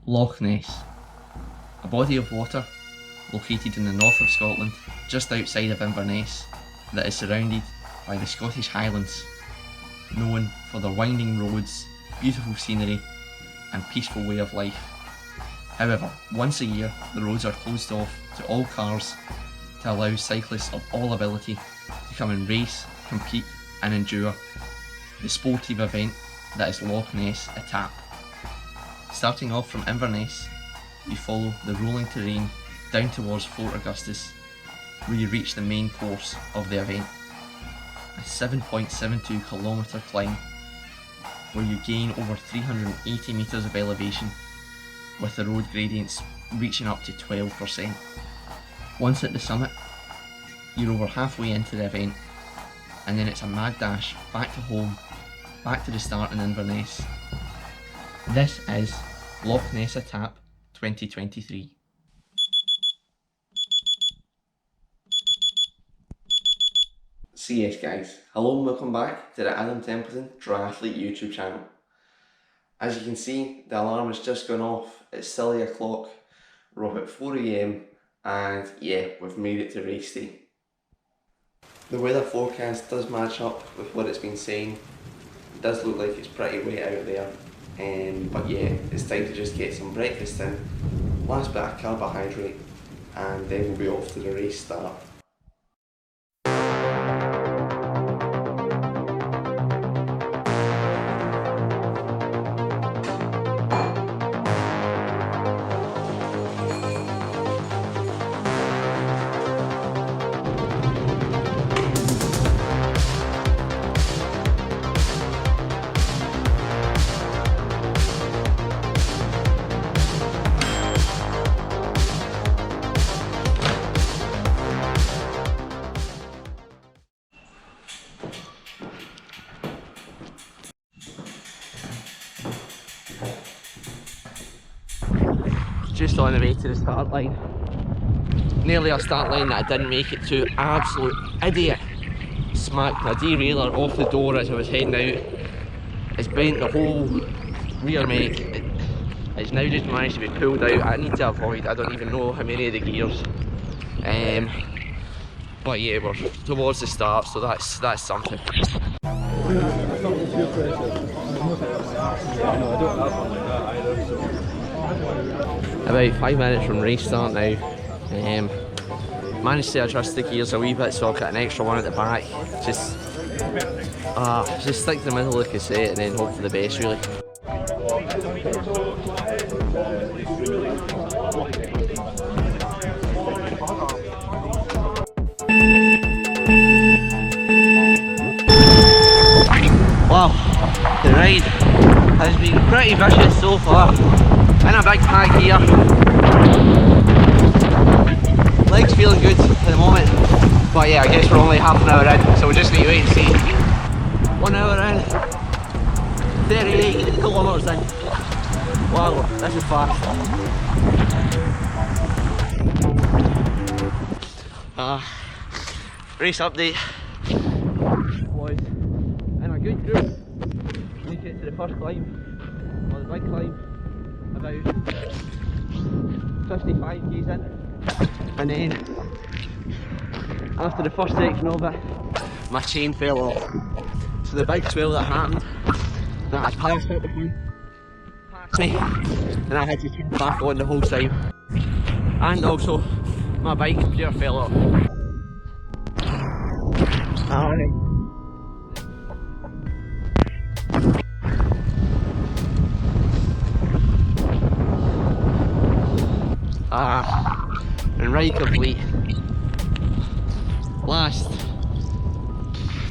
Loch Ness, a body of water located in the north of Scotland, just outside of Inverness, that is surrounded by the Scottish Highlands, known for their winding roads, beautiful scenery and peaceful way of life. However, once a year the roads are closed off to all cars to allow cyclists of all ability to come and race, compete and endure the sportive event that is Loch Ness Etape. Starting off from Inverness, you follow the rolling terrain down towards Fort Augustus, where you reach the main course of the event, a 7.72 kilometre climb where you gain over 380 metres of elevation, with the road gradients reaching up to 12%. Once at the summit, you're over halfway into the event, and then it's a mad dash back to home, back to the start in Inverness. This is Loch Ness Etape 2023. So yes guys, hello and welcome back to the Templeton Triathlete YouTube channel. As you can see, the alarm has just gone off. It's still 8 o'clock, we're up at 4 AM and yeah, we've made it to race day. The weather forecast does match up with what it's been saying. It does look like it's pretty wet out there, but yeah, it's time to just get some breakfast in, last bit of carbohydrate, and then we'll be off to the race start. Just on the way to the start line. Nearly a start line that I didn't make it to. Absolute idiot. Smacked my derailleur off the door as I was heading out. It's bent the whole rear mech. It's now just managed to be pulled out. I need to avoid, I don't even know how many of the gears. But yeah, we're towards the start, so that's something. About 5 minutes from race start now. Managed to adjust the gears a wee bit, so I've got an extra one at the back. Just stick to the middle of the cassette and then hope for the best, really. Wow, the ride has been pretty vicious so far. In a big pack here. Legs feeling good at the moment. But yeah, I guess we're only half an hour in, so we'll just need to wait and see. 1 hour in, 38 kilometres in. Wow, this is fast. Race update. Was in a good group. Make it to the first climb, or the big climb. About 55 k's in, and then after the first section of it, my chain fell off. So the big swell that happened, that I passed out the point, passed me, and I had to turn back on the whole time. And also, my bike computer fell off. Alright. And ride complete. Last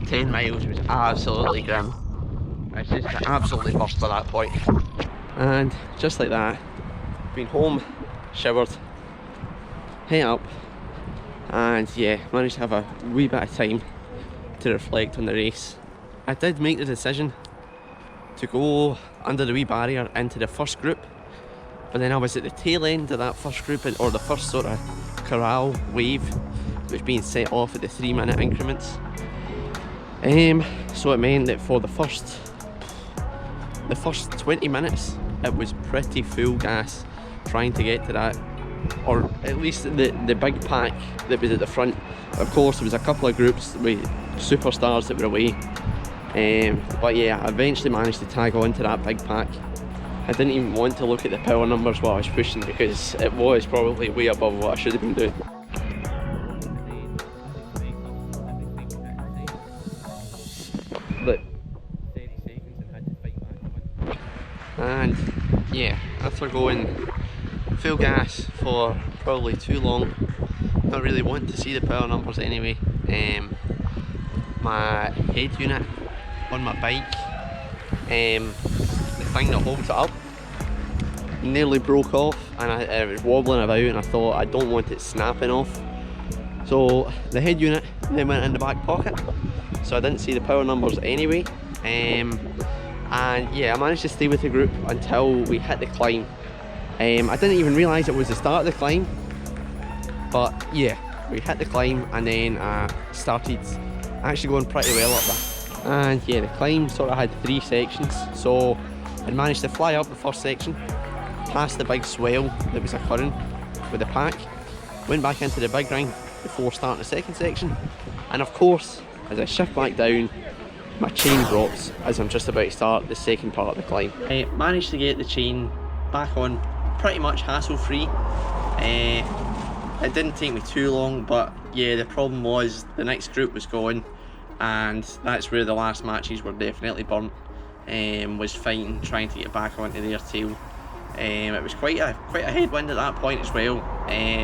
10 miles was absolutely grim. I was just absolutely burst by that point. And just like that, been home, showered, head up, and yeah, managed to have a wee bit of time to reflect on the race. I did make the decision to go under the wee barrier into the first group, but then I was at the tail end of that first group, or the first sort of corral wave, which being set off at the 3-minute increments. So it meant that for the first 20 minutes it was pretty full gas trying to get to that, or at least the big pack that was at the front. Of course, there was a couple of groups with superstars that were away, but yeah, I eventually managed to tag on to that big pack. I didn't even want to look at the power numbers while I was pushing, because it was probably way above what I should have been doing. But and yeah, after going full gas for probably too long, not really wanting to see the power numbers anyway, my head unit on my bike, the thing that holds it up, nearly broke off, and I was wobbling about, and I thought, I don't want it snapping off. So the head unit then went in the back pocket, so I didn't see the power numbers anyway. And yeah, I managed to stay with the group until we hit the climb. I didn't even realise it was the start of the climb, but yeah, we hit the climb, and then started actually going pretty well up there. And yeah, the climb sort of had 3 sections, so I managed to fly up the first section, past the big swell that was occurring with the pack, went back into the big ring before starting the second section, and of course, as I shift back down, my chain drops as I'm just about to start the second part of the climb. I managed to get the chain back on pretty much hassle-free. It didn't take me too long, but yeah, the problem was the next group was gone, and that's where the last matches were definitely burnt. Was fighting, trying to get back onto their tail. It was quite a headwind at that point as well,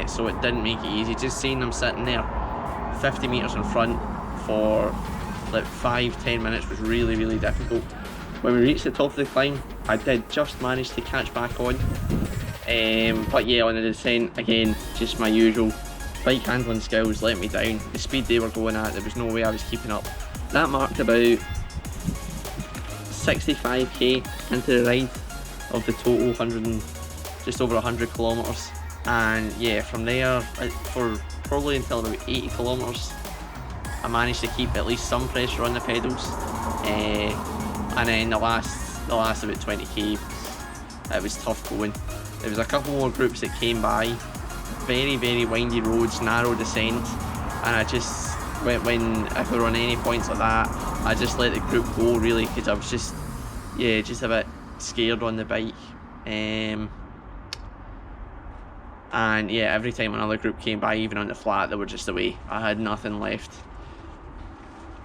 so it didn't make it easy. Just seeing them sitting there 50 metres in front for like 5-10 minutes was really difficult. When we reached the top of the climb, I did just manage to catch back on, but yeah, on the descent again, just my usual bike handling skills let me down. The speed they were going at, there was no way I was keeping up. That marked about 65k into the ride of the total just over 100 kilometres, and yeah, from there for probably until about 80 kilometres I managed to keep at least some pressure on the pedals, and then the last about 20k it was tough going. There was a couple more groups that came by, very windy roads, narrow descent, and I just if we were on any points like that, I just let the group go really, because I was just a bit scared on the bike. And yeah, every time another group came by, even on the flat, they were just away. I had nothing left,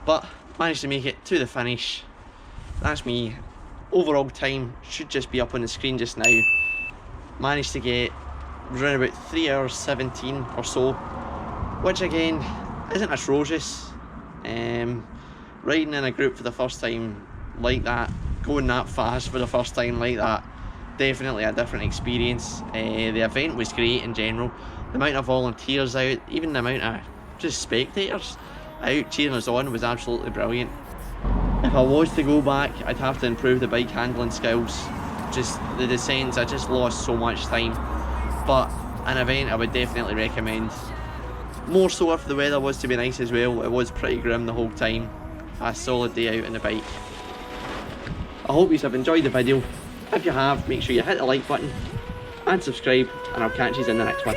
but managed to make it to the finish. That's me. Overall time should just be up on the screen just now. Managed to get around about 3 hours 17 or so, which again isn't atrocious. Riding in a group for the first time like that, going that fast for the first time like that, definitely a different experience. The event was great in general. The amount of volunteers out, even the amount of just spectators out cheering us on was absolutely brilliant. If I was to go back, I'd have to improve the bike handling skills. Just the descents, I just lost so much time. But an event I would definitely recommend. More so if the weather was to be nice as well. It was pretty grim the whole time. A solid day out on the bike. I hope you have enjoyed the video. If you have, make sure you hit the like button and subscribe, and I'll catch you in the next one.